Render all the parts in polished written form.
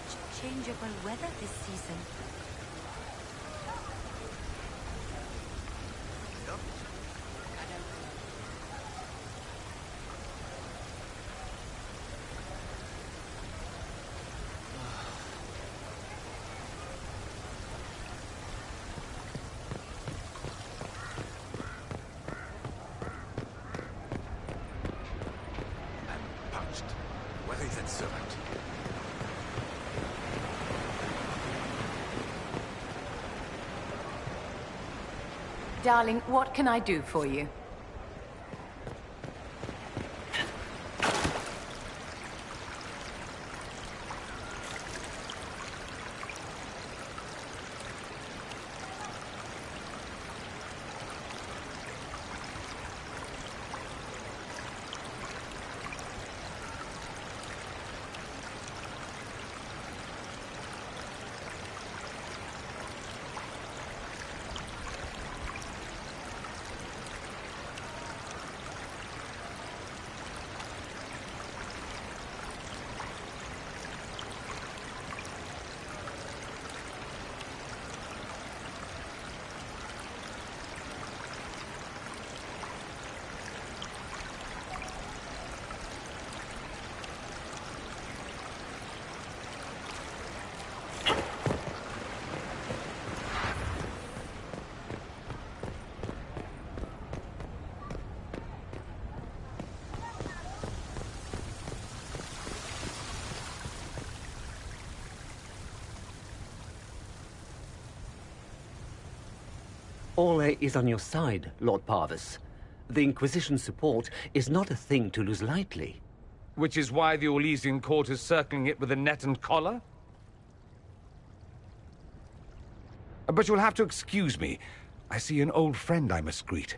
much changeable weather this season. Darling, what can I do for you? Orlais is on your side, Lord Parvis. The Inquisition's support is not a thing to lose lightly. Which is why the Orlesian court is circling it with a net and collar? But you'll have to excuse me. I see an old friend I must greet.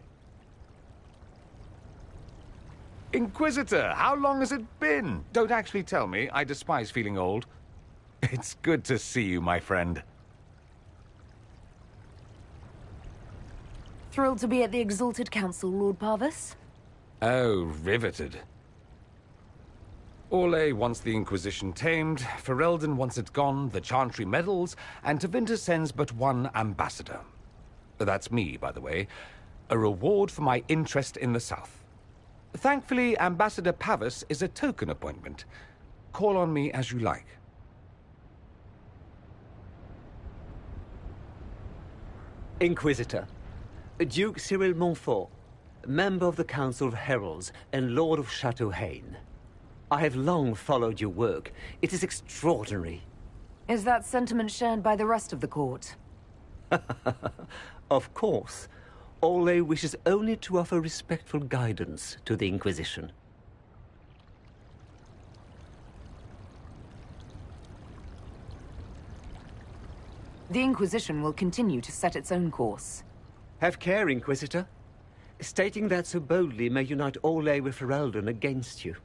Inquisitor, how long has it been? Don't actually tell me. I despise feeling old. It's good to see you, my friend. Thrilled to be at the Exalted Council, Lord Parvis. Oh, riveted. Orlais wants the Inquisition tamed, Ferelden wants it gone, the Chantry meddles, and Tevinter sends but one ambassador. That's me, by the way. A reward for my interest in the South. Thankfully, Ambassador Pavis is a token appointment. Call on me as you like. Inquisitor, Duke Cyril Montfort, member of the Council of Heralds and Lord of Chateau Haine. I have long followed your work. It is extraordinary. Is that sentiment shared by the rest of the court? Of course. Orlais wishes only to offer respectful guidance to the Inquisition. The Inquisition will continue to set its own course. Have care, Inquisitor. Stating that so boldly may unite Orlais with Ferelden against you.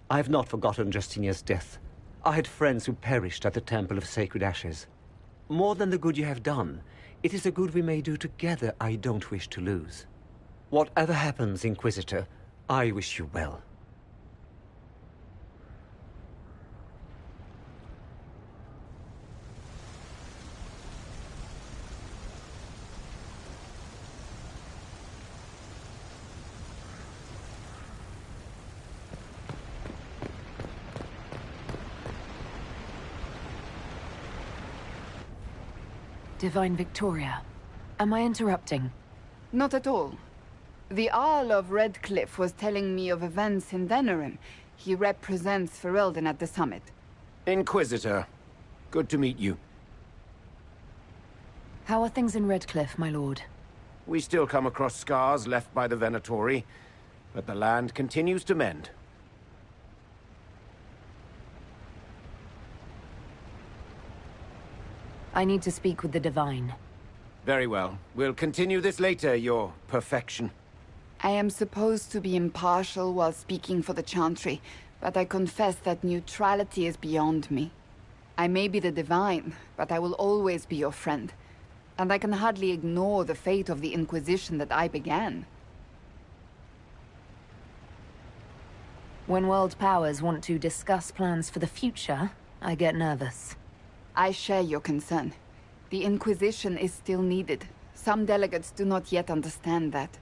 I have not forgotten Justinia's death. I had friends who perished at the Temple of Sacred Ashes. More than the good you have done, it is a good we may do together I don't wish to lose. Whatever happens, Inquisitor, I wish you well. Divine Victoria, am I interrupting? Not at all. The Jarl of Redcliffe was telling me of events in Denerim. He represents Ferelden at the summit. Inquisitor, good to meet you. How are things in Redcliffe, my lord? We still come across scars left by the Venatori, but the land continues to mend. I need to speak with the Divine. Very well. We'll continue this later, your perfection. I am supposed to be impartial while speaking for the Chantry, but I confess that neutrality is beyond me. I may be the Divine, but I will always be your friend. And I can hardly ignore the fate of the Inquisition that I began. When world powers want to discuss plans for the future, I get nervous. I share your concern. The Inquisition is still needed. Some delegates do not yet understand that.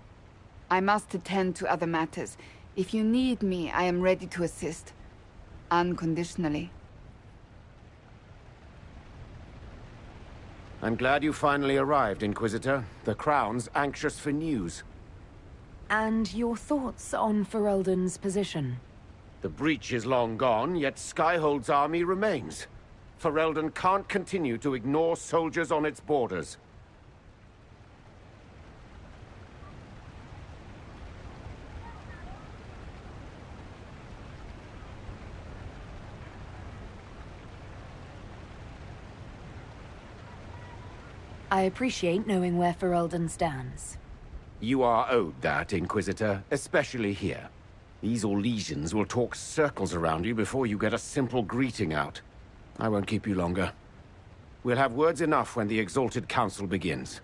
I must attend to other matters. If you need me, I am ready to assist. Unconditionally. I'm glad you finally arrived, Inquisitor. The Crown's anxious for news. And your thoughts on Ferelden's position? The breach is long gone, yet Skyhold's army remains. Ferelden can't continue to ignore soldiers on its borders. I appreciate knowing where Ferelden stands. You are owed that, Inquisitor, especially here. These Orlesians will talk circles around you before you get a simple greeting out. I won't keep you longer. We'll have words enough when the Exalted Council begins.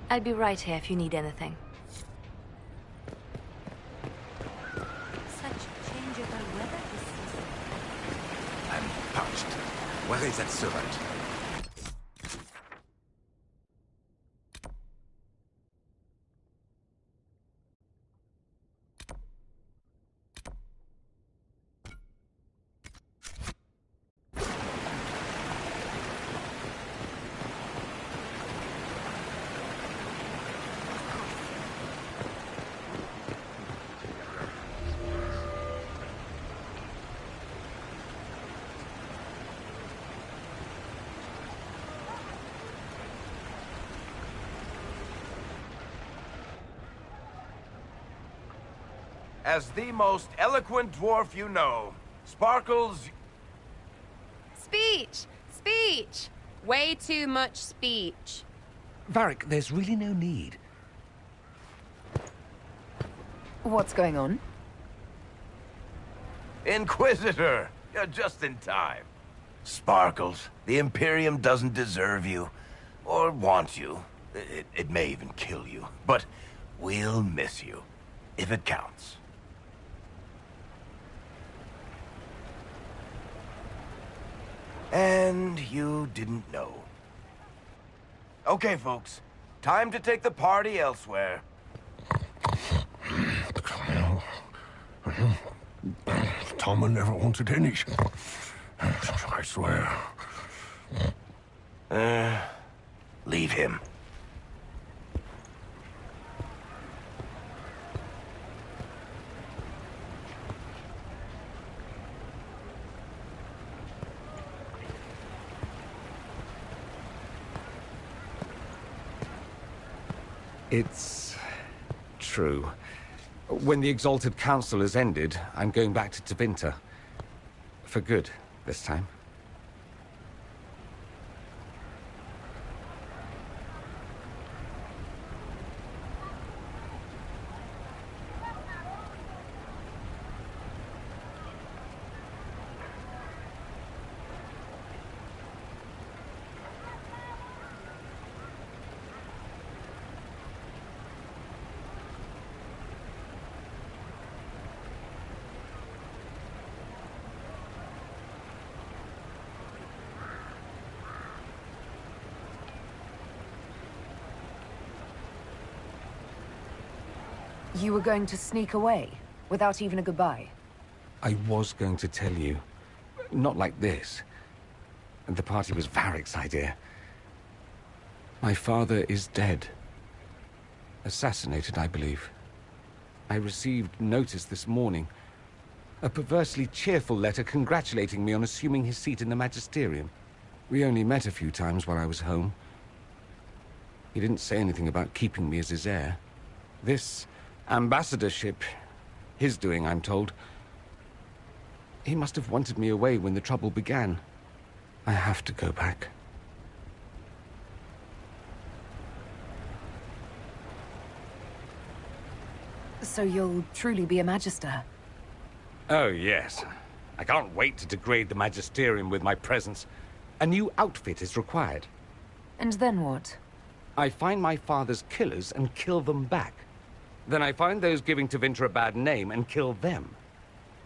I'll be right here if you need anything. Such changeable weather this season. I'm parched. Where is that servant? As the most eloquent dwarf you know, Sparkles... Speech! Speech! Way too much speech. Varric, there's really no need. What's going on? Inquisitor! You're just in time. Sparkles, the Imperium doesn't deserve you. Or want you. It may even kill you. But we'll miss you. If it counts. And you didn't know. Okay, folks. Time to take the party elsewhere. Tommen never wanted any. I swear. Leave him. It's true. When the Exalted Council has ended, I'm going back to Tevinter. For good, this time. You were going to sneak away, without even a goodbye? I was going to tell you. Not like this. The party was Varric's idea. My father is dead. Assassinated, I believe. I received notice this morning. A perversely cheerful letter congratulating me on assuming his seat in the Magisterium. We only met a few times while I was home. He didn't say anything about keeping me as his heir. This ambassadorship, his doing, I'm told. He must have wanted me away when the trouble began. I have to go back. So you'll truly be a Magister? Oh, yes. I can't wait to degrade the Magisterium with my presence. A new outfit is required. And then what? I find my father's killers and kill them back. Then I find those giving Tevinter a bad name and kill them.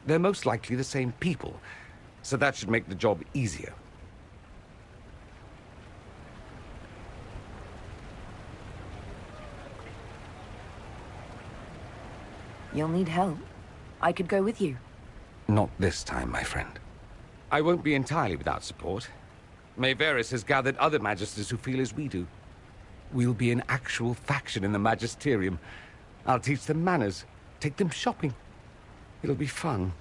They're most likely the same people, so that should make the job easier. You'll need help. I could go with you. Not this time, my friend. I won't be entirely without support. Mayveris has gathered other Magisters who feel as we do. We'll be an actual faction in the Magisterium. I'll teach them manners, take them shopping. It'll be fun.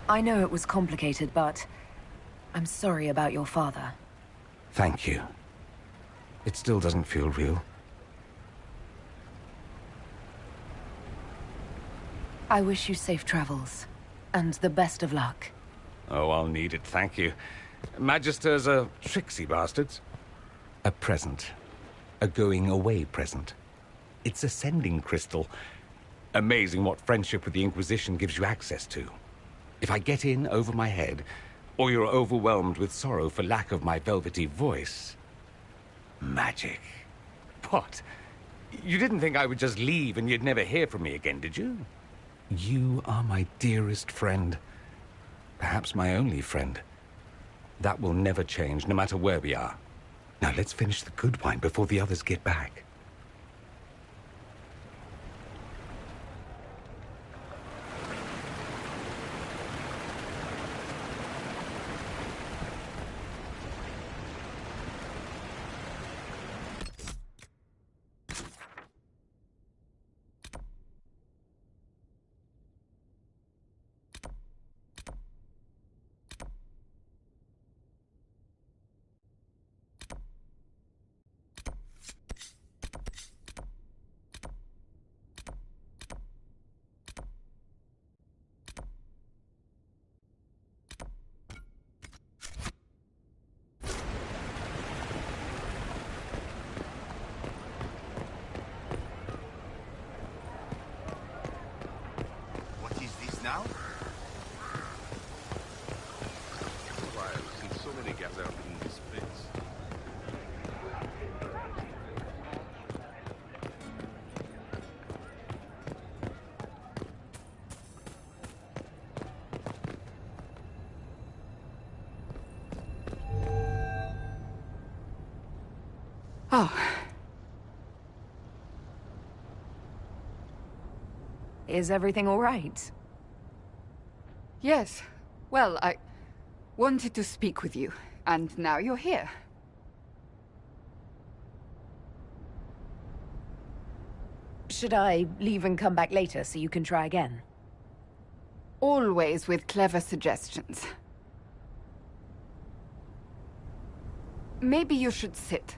I know it was complicated, but I'm sorry about your father. Thank you. It still doesn't feel real. I wish you safe travels, and the best of luck. Oh, I'll need it, thank you. Magisters are tricksy bastards. A present. A going-away present. It's a sending crystal. Amazing what friendship with the Inquisition gives you access to. If I get in over my head, or you're overwhelmed with sorrow for lack of my velvety voice... Magic. What? You didn't think I would just leave and you'd never hear from me again, did you? You are my dearest friend. Perhaps my only friend. That will never change, no matter where we are. Now let's finish the good wine before the others get back. What is this now? Why, I've seen so many gather up in this place. Oh, Is everything all right? yes. Well, I wanted to speak with you, and now you're here. Should I leave and come back later so you can try again? Always with clever suggestions. Maybe you should sit.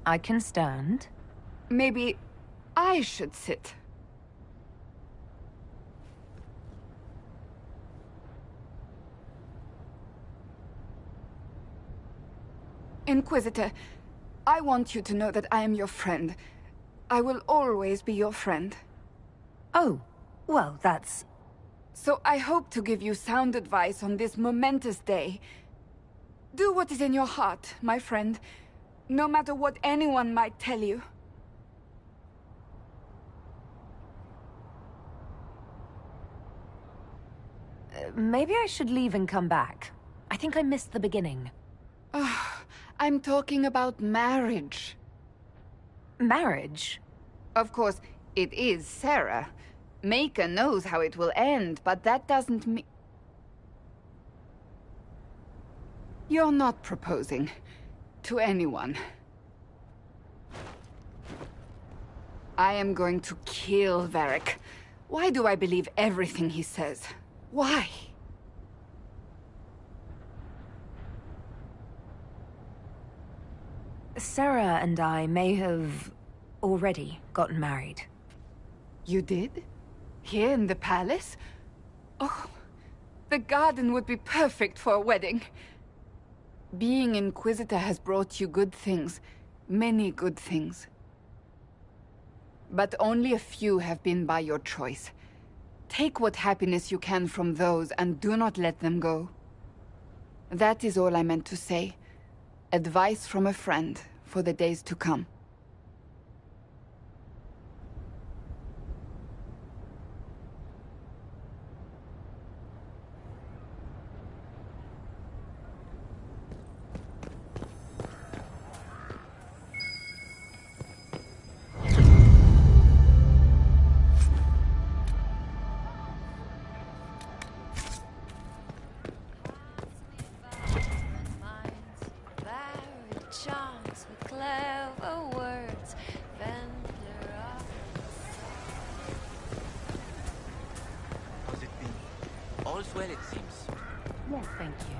I can stand. Maybe I should sit. Inquisitor, I want you to know that I am your friend. I will always be your friend. Oh, well, that's... So I hope to give you sound advice on this momentous day. Do what is in your heart, my friend, no matter what anyone might tell you. Maybe I should leave and come back. I think I missed the beginning. I'm talking about marriage. Marriage? Of course, it is Sarah. Maker knows how it will end, but that doesn't mean... You're not proposing to anyone. I am going to kill Varric. Why do I believe everything he says? Why? Sarah and I may have already gotten married. You did? Here in the palace? Oh, the garden would be perfect for a wedding. Being Inquisitor has brought you good things. Many good things. But only a few have been by your choice. Take what happiness you can from those and do not let them go. That is all I meant to say. Advice from a friend for the days to come. Charms with clever words, vendor of How's it been? All's well, it seems. Yes, thank you.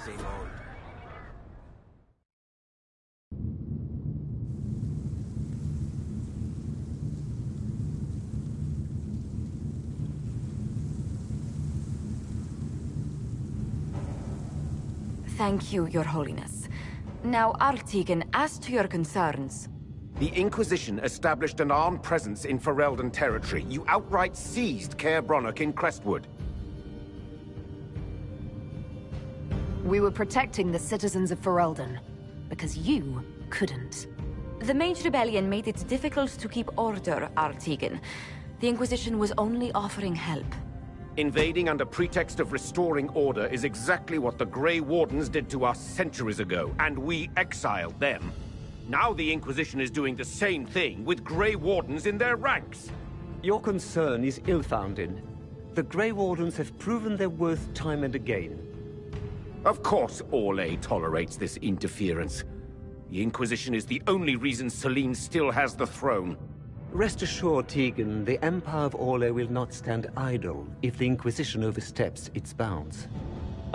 Same old. Thank you, Your Holiness. Now, Artigan, as to your concerns. The Inquisition established an armed presence in Ferelden territory. You outright seized Caer Bronach in Crestwood. We were protecting the citizens of Ferelden, because you couldn't. The Mage Rebellion made it difficult to keep order, Artigan. The Inquisition was only offering help. Invading under pretext of restoring order is exactly what the Grey Wardens did to us centuries ago, and we exiled them. Now the Inquisition is doing the same thing with Grey Wardens in their ranks. Your concern is ill-founded. The Grey Wardens have proven their worth time and again. Of course Orlais tolerates this interference. The Inquisition is the only reason Selene still has the throne. Rest assured, Tegan, the Empire of Orlais will not stand idle if the Inquisition oversteps its bounds.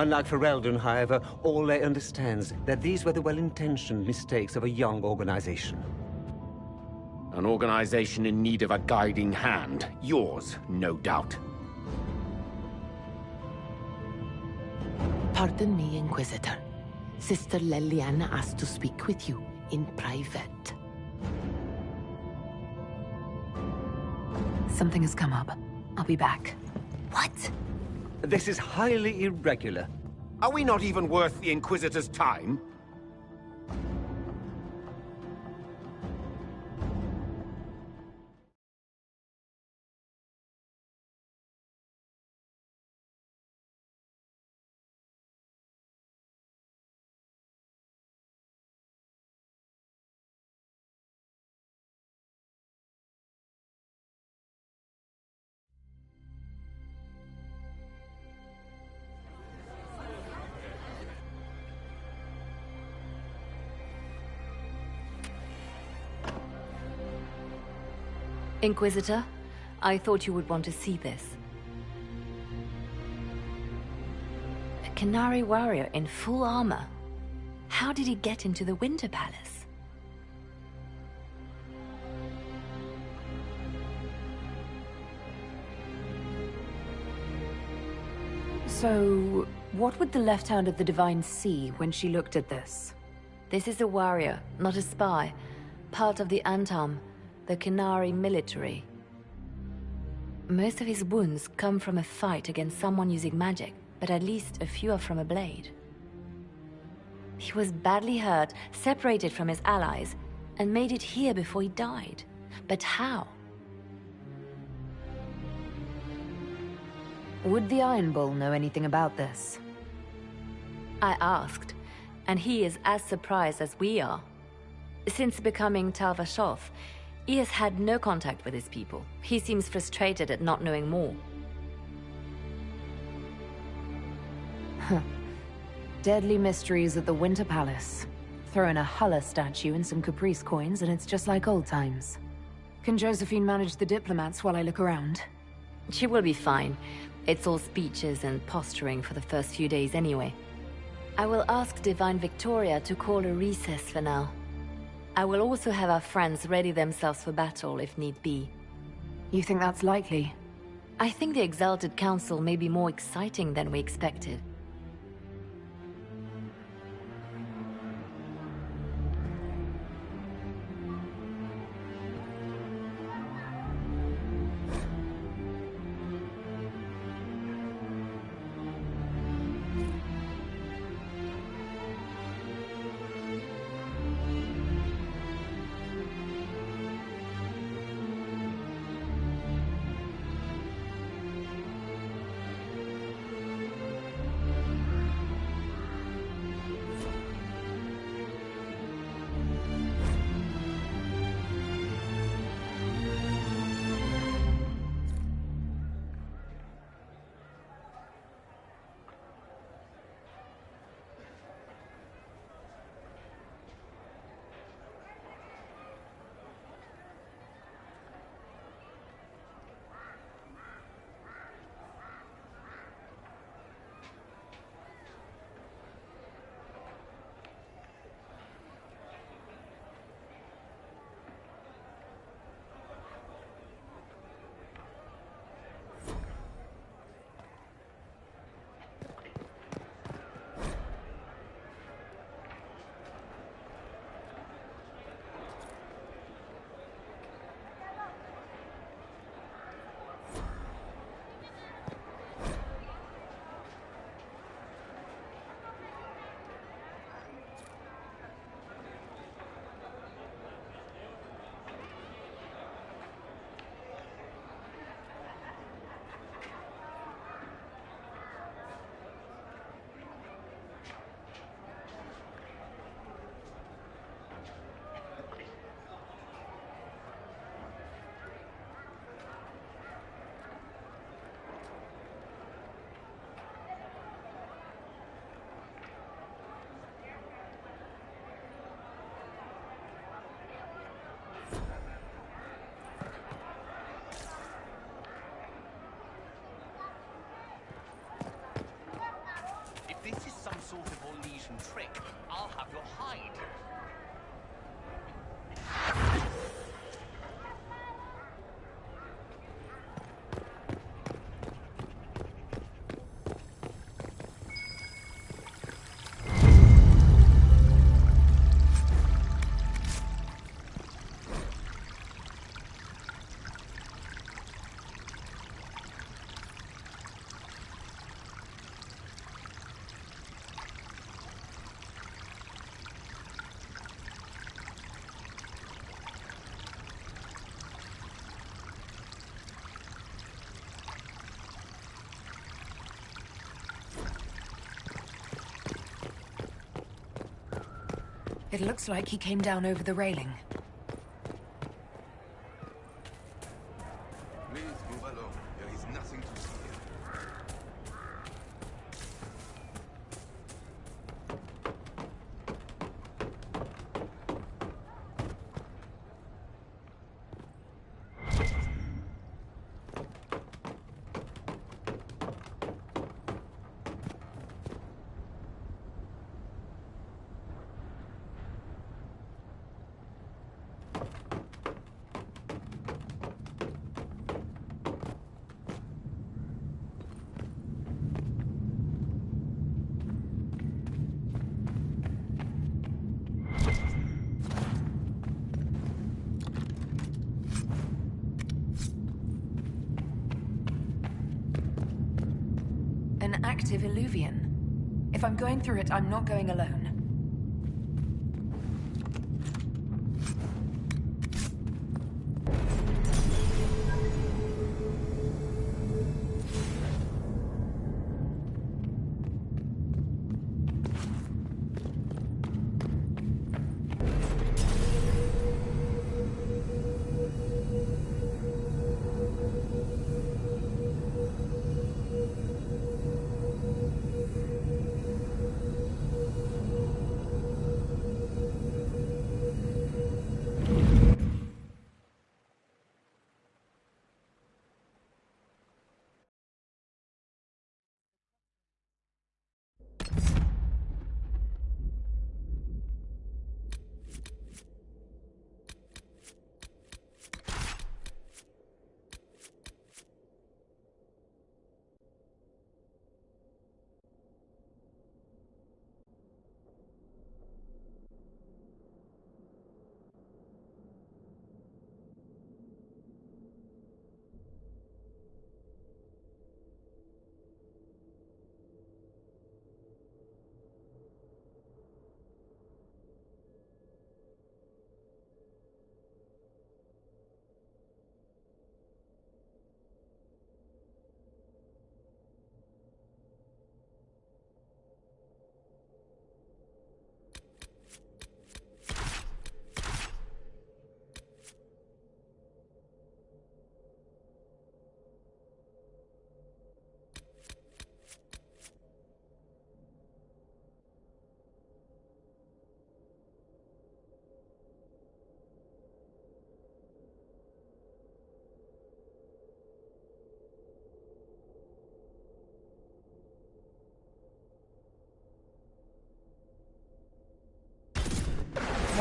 Unlike Ferelden, however, Orlais understands that these were the well-intentioned mistakes of a young organization. An organization in need of a guiding hand. Yours, no doubt. Pardon me, Inquisitor. Sister Leliana asked to speak with you in private. Something has come up. I'll be back. What? This is highly irregular. Are we not even worth the Inquisitor's time? Inquisitor, I thought you would want to see this. A Canary warrior in full armor. How did he get into the Winter Palace? So, what would the Left Hand of the Divine see when she looked at this? This is a warrior, not a spy. Part of the Antam, the Canary military. Most of his wounds come from a fight against someone using magic, but at least a few are from a blade. He was badly hurt, separated from his allies, and made it here before he died. But how? Would the Iron Bull know anything about this? I asked, and he is as surprised as we are. Since becoming Talvashov, he has had no contact with his people. He seems frustrated at not knowing more. Deadly mysteries at the Winter Palace. Throw in a Huller statue and some Caprice coins and it's just like old times. Can Josephine manage the diplomats while I look around? She will be fine. It's all speeches and posturing for the first few days anyway. I will ask Divine Victoria to call a recess for now. I will also have our friends ready themselves for battle if need be. You think that's likely? I think the Exalted Council may be more exciting than we expected. This is some sort of Orlesian trick. I'll have your hide. It looks like he came down over the railing. Please move along. There is nothing to see here. An active illuvian. If I'm going through it, I'm not going alone.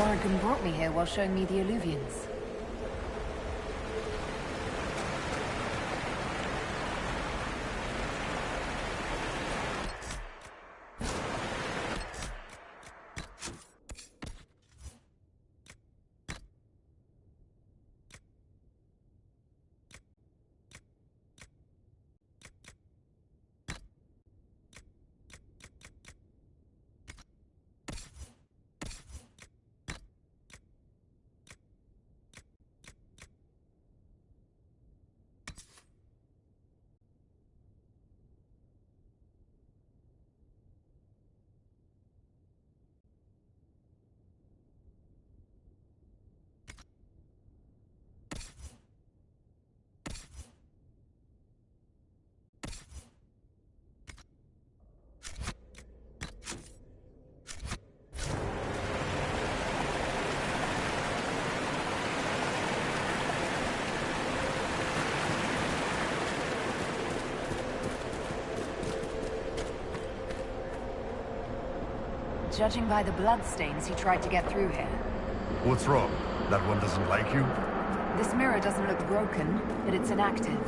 Morrigan brought me here while showing me the alluvions. Judging by the bloodstains, he tried to get through here. What's wrong? That one doesn't like you? This mirror doesn't look broken, but it's inactive.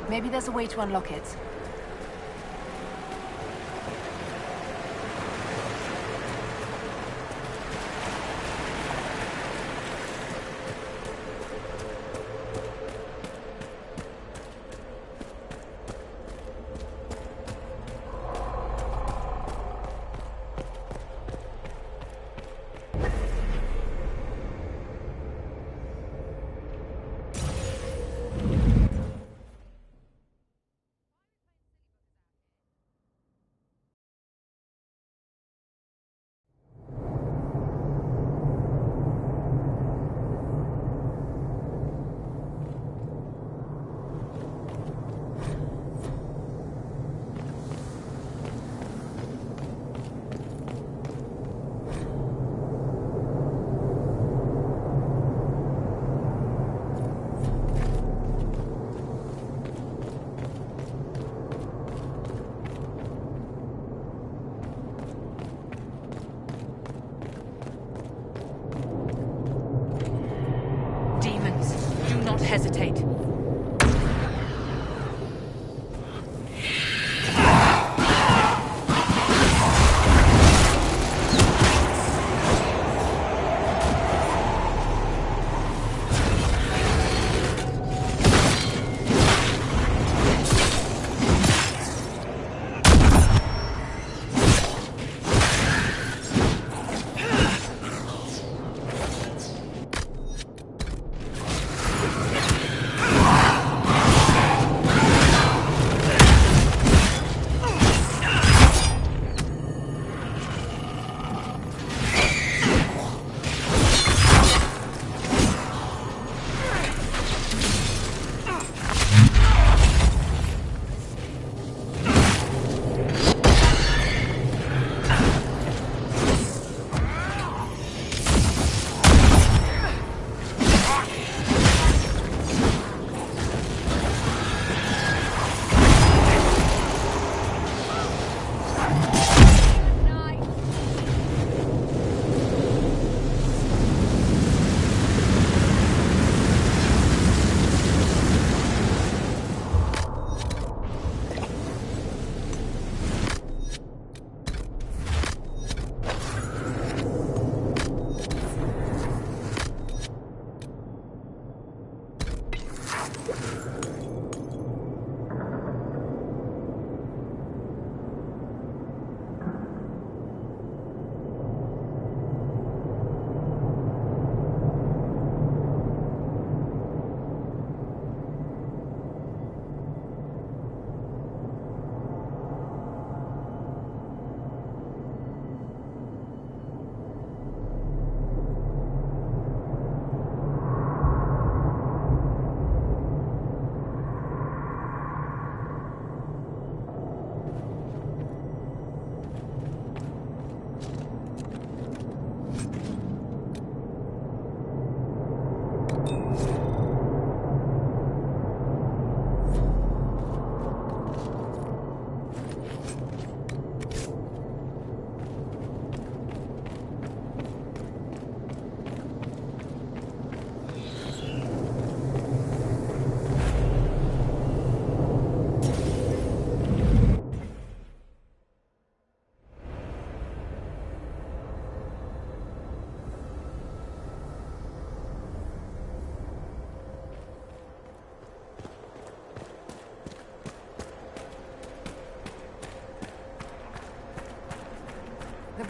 Maybe there's a way to unlock it. Hesitate.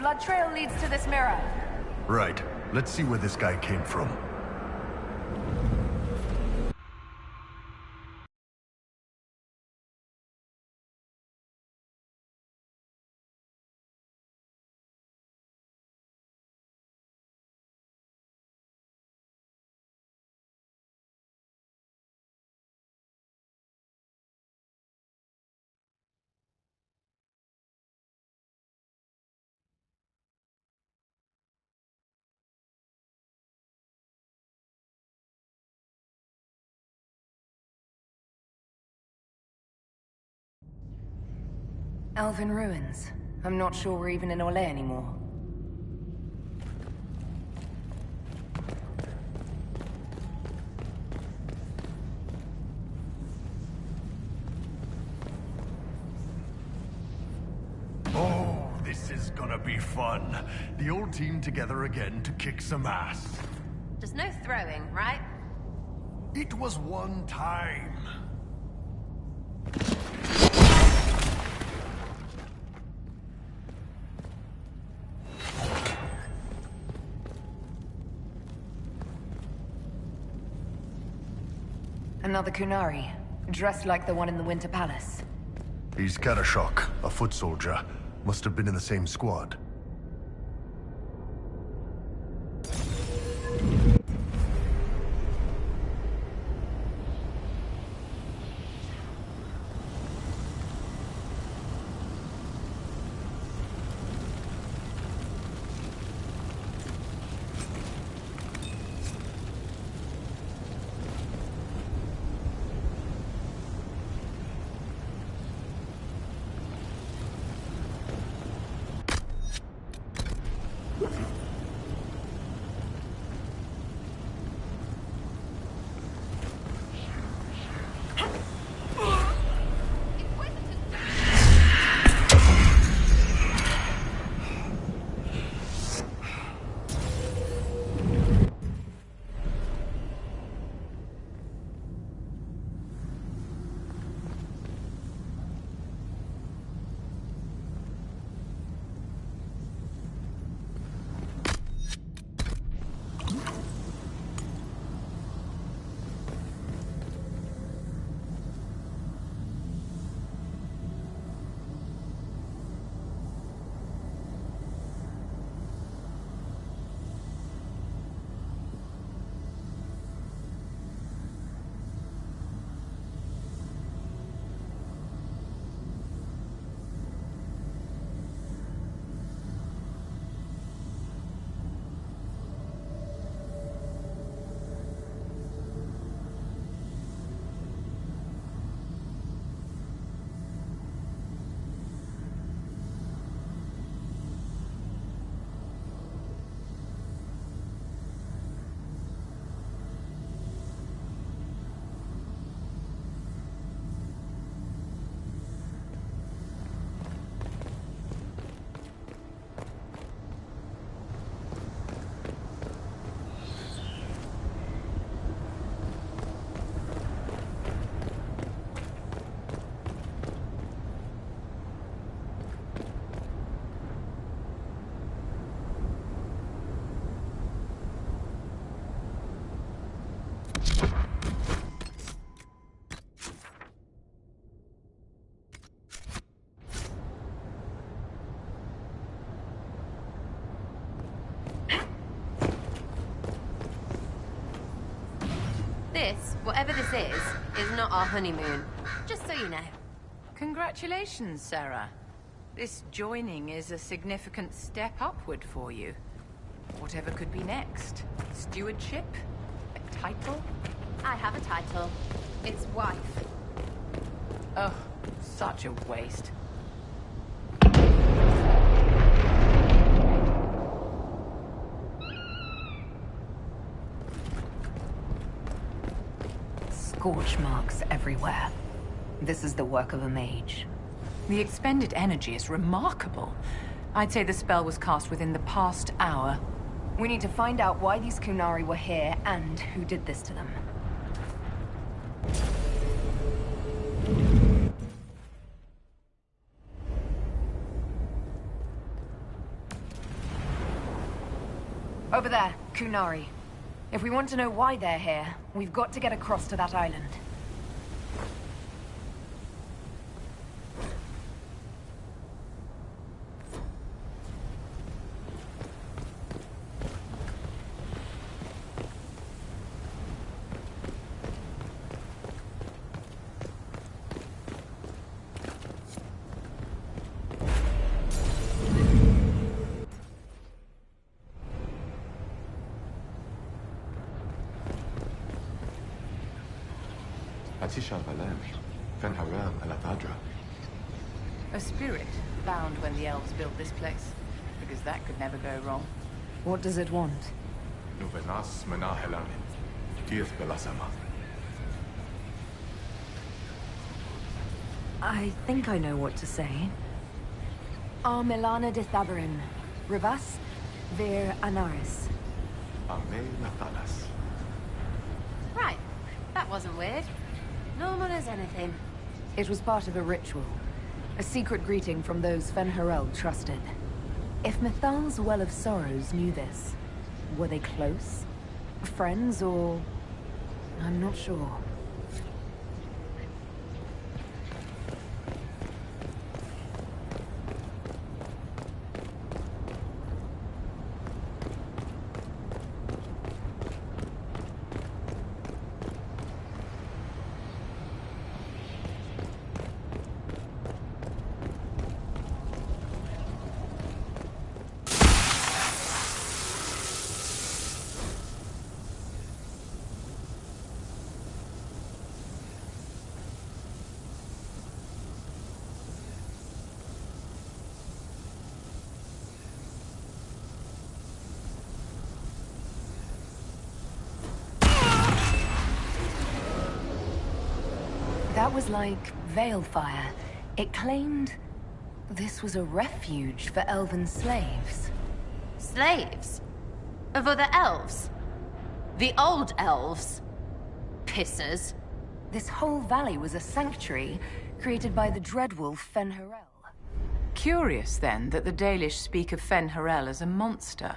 blood trail leads to this mirror. Right. Let's see where this guy came from. Elven ruins. I'm not sure we're even in Orlais anymore. Oh, this is gonna be fun. The old team together again to kick some ass. Just no throwing, right? It was one time. Another Kunari, dressed like the one in the Winter Palace. He's Karashok, a foot soldier. Must have been in the same squad. This, whatever this is not our honeymoon. Just so you know. Congratulations, Sarah. This joining is a significant step upward for you. Whatever could be next? Stewardship? A title? I have a title. It's wife. Oh, such a waste. Scorch marks everywhere. This is the work of a mage. The expended energy is remarkable. I'd say the spell was cast within the past hour. We need to find out why these Kunari were here and who did this to them. Over there, Kunari. If we want to know why they're here, we've got to get across to that island. A spirit found when the elves built this place. Because that could never go wrong. What does it want? I think I know what to say. Milana de Thabarin. Rivas, Vir Anaris. Right. That wasn't weird. Normal as anything. It was part of a ritual. A secret greeting from those Fen'Harel trusted. If Mithal's Well of Sorrows knew this, were they close? Friends, or... I'm not sure. That was like Veilfire. It claimed this was a refuge for elven slaves. Slaves? Of other elves? The old elves? Pissers. This whole valley was a sanctuary created by the dreadwolf Fen'Harel. Curious, then, that the Dalish speak of Fen'Harel as a monster.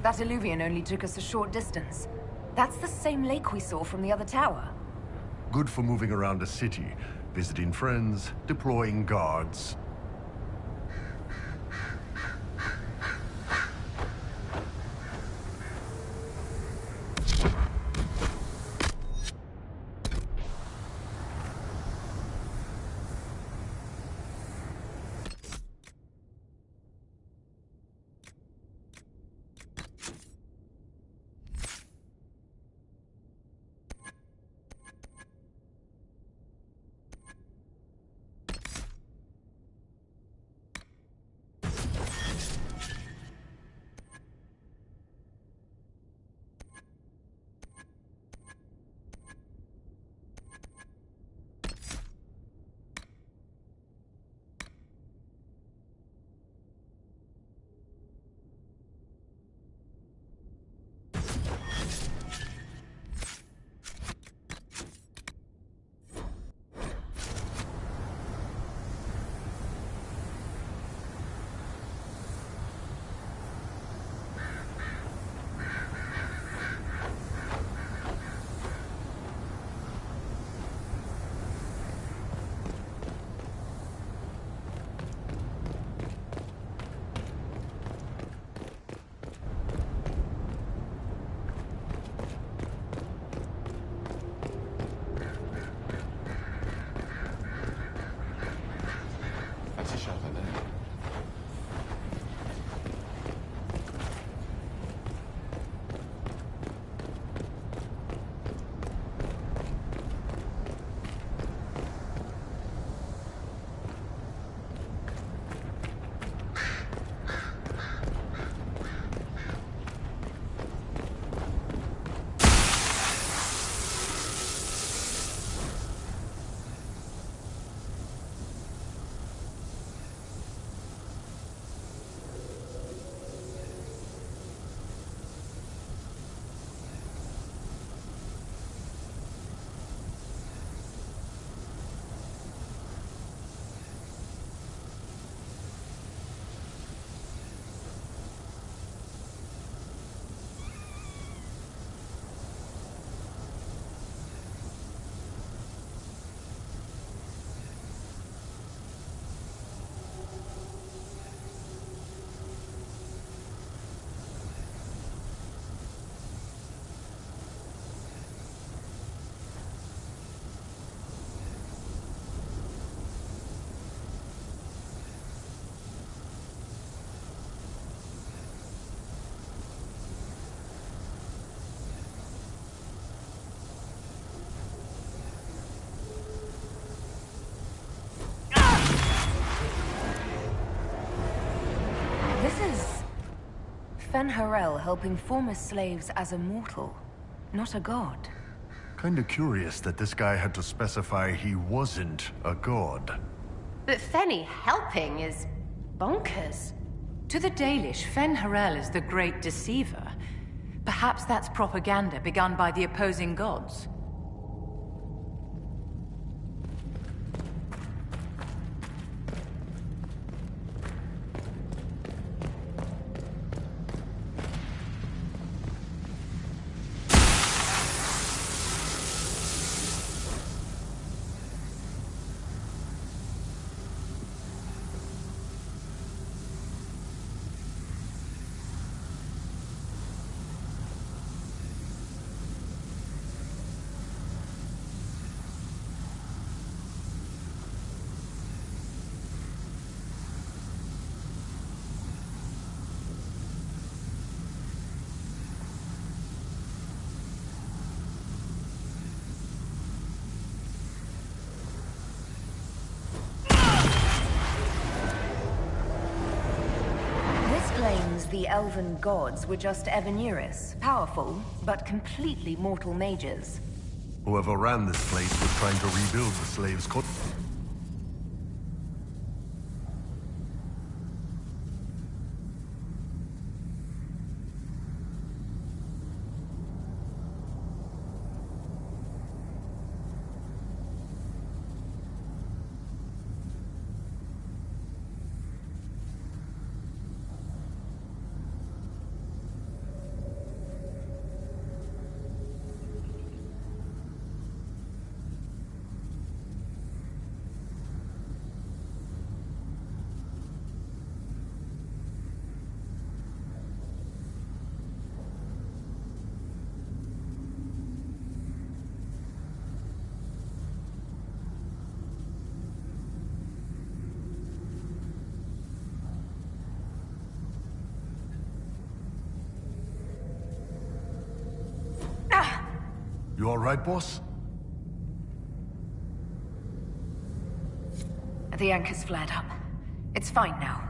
That illuvian only took us a short distance. That's the same lake we saw from the other tower. Good for moving around a city, visiting friends, deploying guards. Fen'Harel helping former slaves as a mortal, not a god. Kinda curious that this guy had to specify he wasn't a god. But Fenny helping is bonkers. To the Dalish, Fen'Harel is the great deceiver. Perhaps that's propaganda begun by the opposing gods. The elven gods were just Evanuris, powerful, but completely mortal mages. Whoever ran this place was trying to rebuild the slaves' You all right, boss? The anchor's flared up. It's fine now.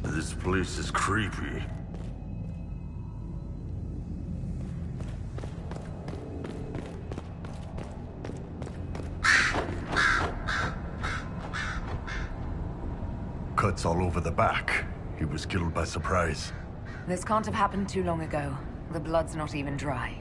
This place is creepy. Cuts all over the back. He was killed by surprise. This can't have happened too long ago. The blood's not even dry.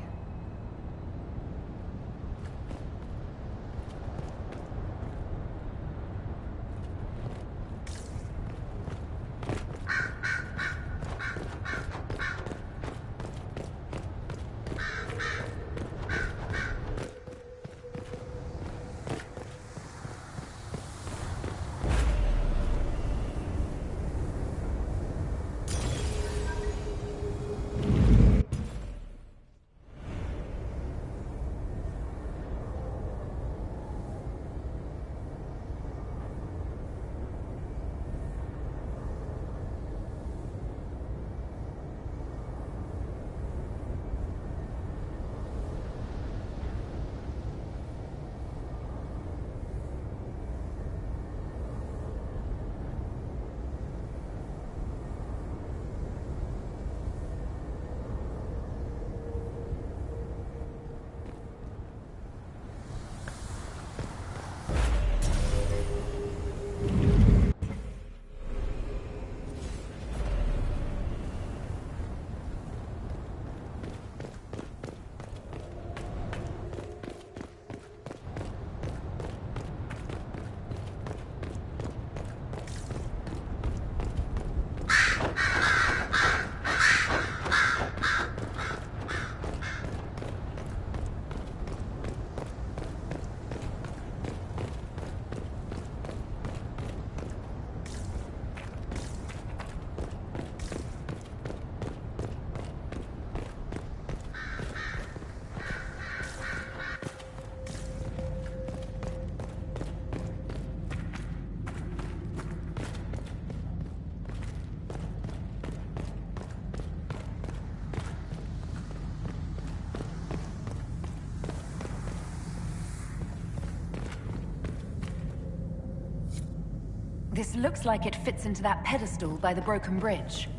This looks like it fits into that pedestal by the broken bridge.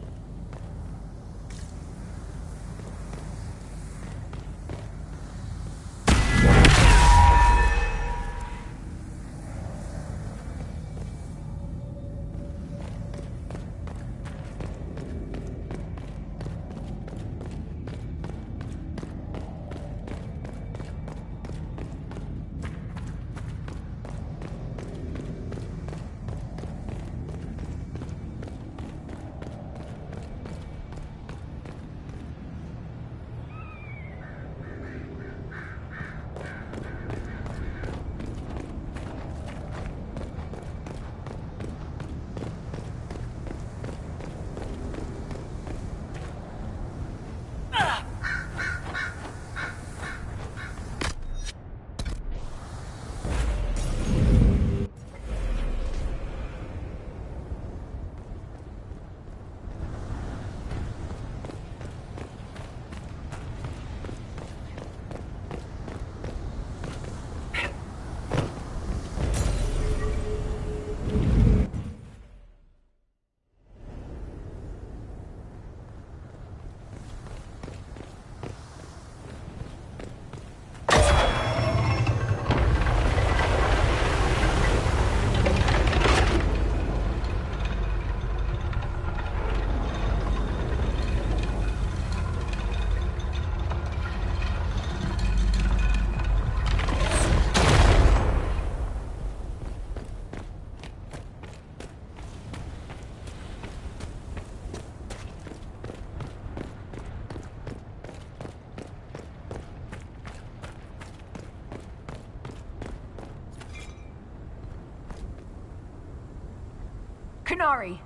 Kunari!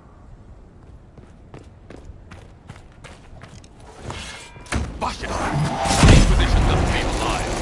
Bashidar! Take position, let me alive!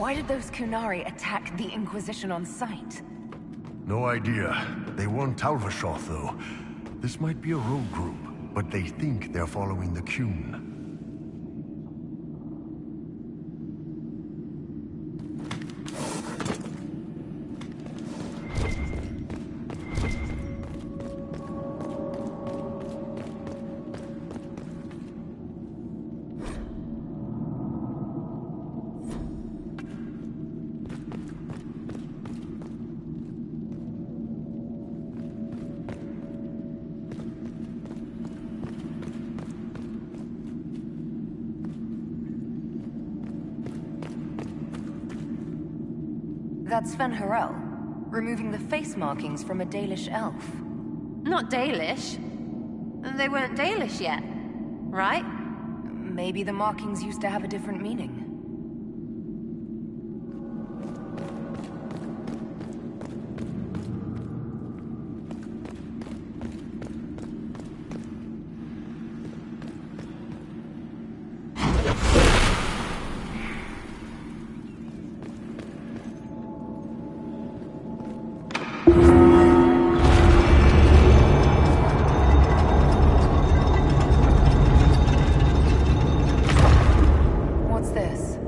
Why did those Kunari attack the Inquisition on sight? No idea. They weren't Talvashoth, though. This might be a rogue group, but they think they're following the Qun. That's Sven Harel, removing the face markings from a Dalish elf. Not Dalish. They weren't Dalish yet, right? Maybe the markings used to have a different meaning. What's this?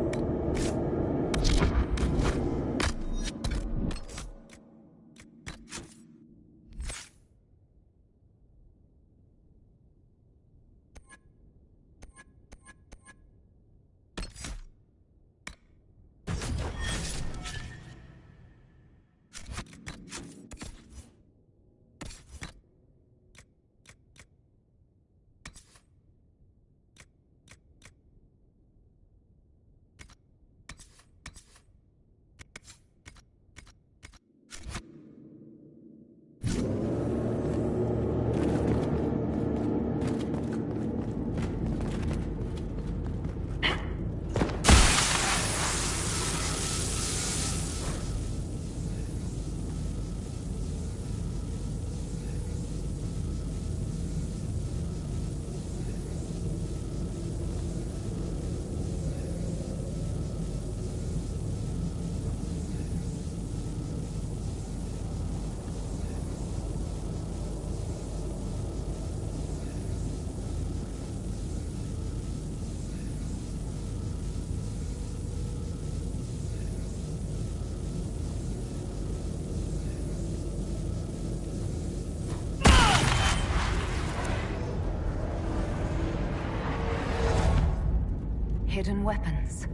Hidden weapons.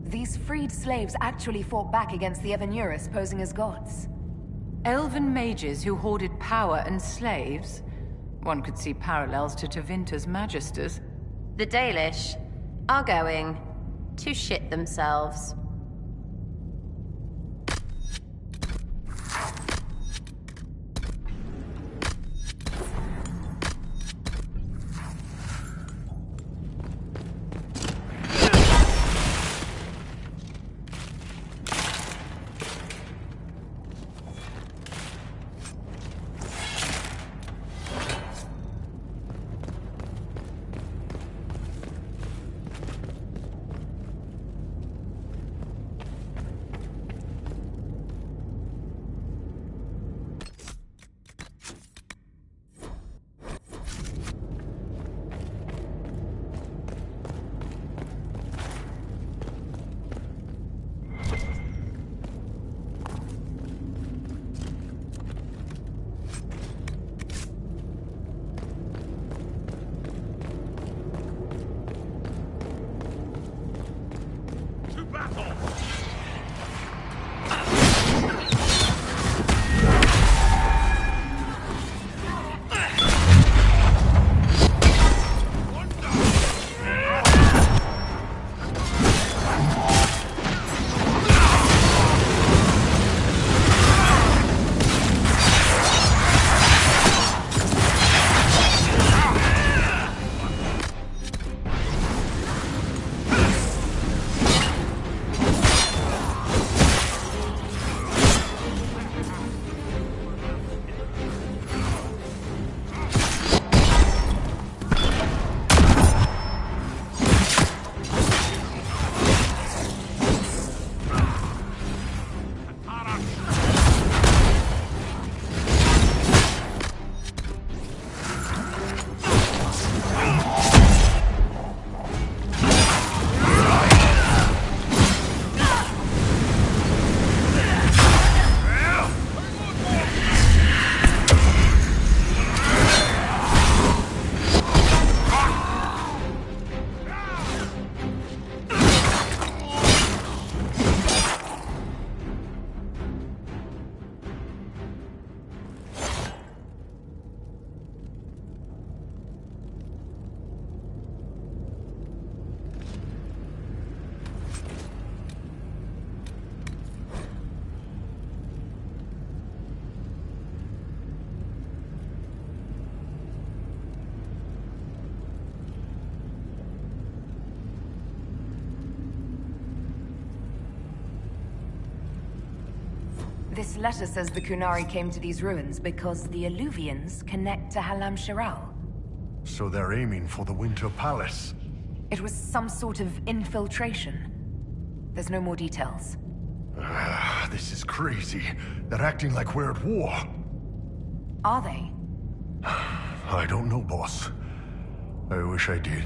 These freed slaves actually fought back against the Evanuris posing as gods. Elven mages who hoarded power and slaves? One could see parallels to Tevinter's Magisters. The Dalish are going to shit themselves. This letter says the Kunari came to these ruins because the Alluvians connect to Halam Shiral. So they're aiming for the Winter Palace. It was some sort of infiltration. There's no more details. This is crazy. They're acting like we're at war. Are they? I don't know, boss. I wish I did.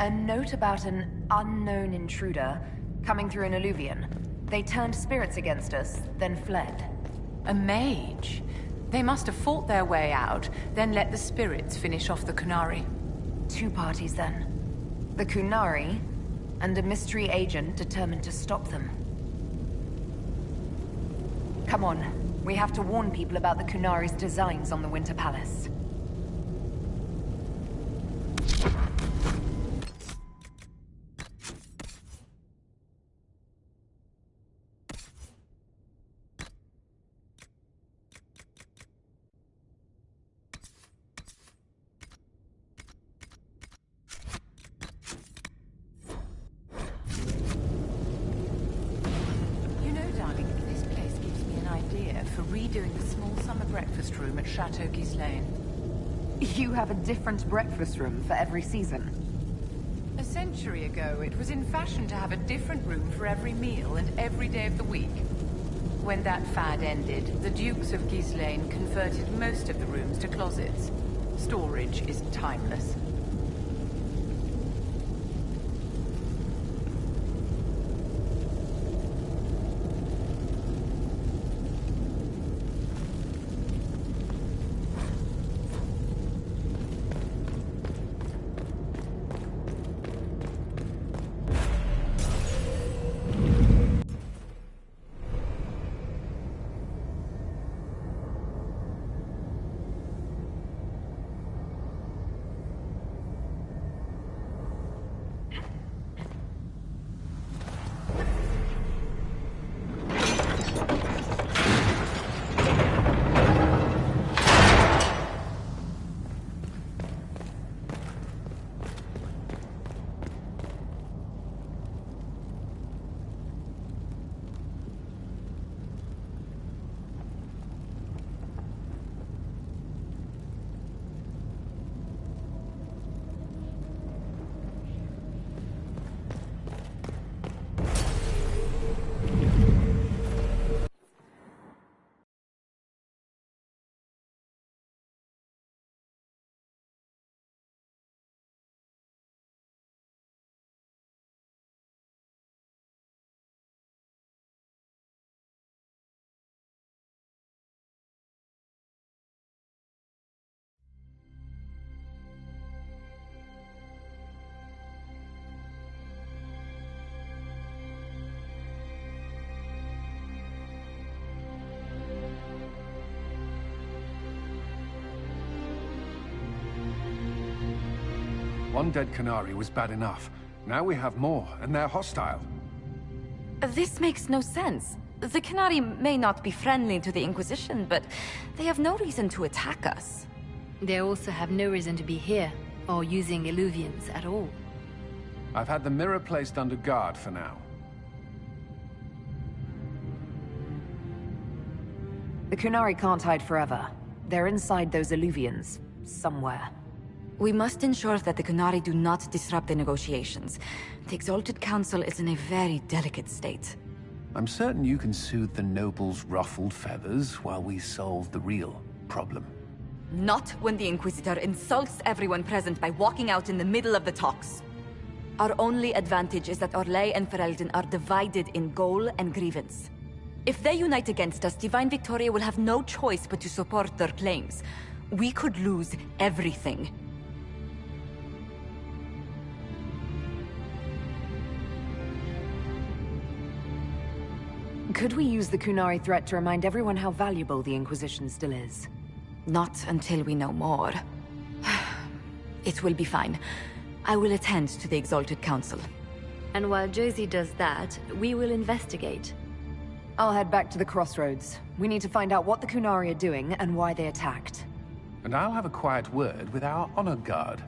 A note about an unknown intruder coming through an alluvion. They turned spirits against us, then fled. A mage? They must have fought their way out, then let the spirits finish off the Kunari. Two parties then. The Kunari, and a mystery agent determined to stop them. Come on, we have to warn people about the Kunari's designs on the Winter Palace. Chateau Ghislaine. You have a different breakfast room for every season. A century ago, it was in fashion to have a different room for every meal and every day of the week. When that fad ended, the Dukes of Ghislaine converted most of the rooms to closets. Storage is timeless. One dead Kunari was bad enough. Now we have more, and they're hostile. This makes no sense. The Kunari may not be friendly to the Inquisition, but they have no reason to attack us. They also have no reason to be here, or using Illuvians at all. I've had the mirror placed under guard for now. The Kunari can't hide forever. They're inside those Illuvians, somewhere. We must ensure that the Kunari do not disrupt the negotiations. The Exalted Council is in a very delicate state. I'm certain you can soothe the nobles' ruffled feathers while we solve the real problem. Not when the Inquisitor insults everyone present by walking out in the middle of the talks. Our only advantage is that Orlais and Ferelden are divided in goal and grievance. If they unite against us, Divine Victoria will have no choice but to support their claims. We could lose everything. Could we use the Kunari threat to remind everyone how valuable the Inquisition still is? Not until we know more. It will be fine. I will attend to the Exalted Council. And while Josie does that, we will investigate. I'll head back to the crossroads. We need to find out what the Kunari are doing and why they attacked. And I'll have a quiet word with our honor guard.